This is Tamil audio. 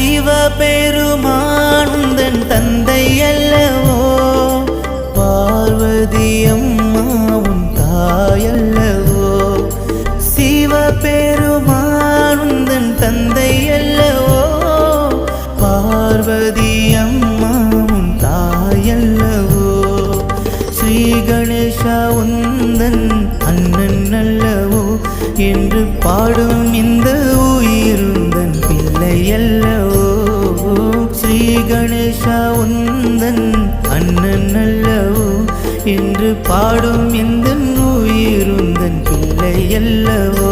சிவபெருமான் உந்தன் தந்தை அல்லவோ, பார்வதி அம்மா உன் தாயல்லவோ. சிவபெருமான் உந்தன் தந்தை அல்லவோ, பார்வதி அம்மா உன் தாயல்லவோ. ஸ்ரீ கணேசா உந்தன் அண்ணன் அல்லவோ என்று பாடும் இந்த உயிருந்தன் பிள்ளை அல்லவோ. ஸ்ரீ கணேசா உந்தன் அண்ணன் அல்லவோ என்று பாடும் இந்த உயிருந்தன் பிள்ளை அல்லவோ.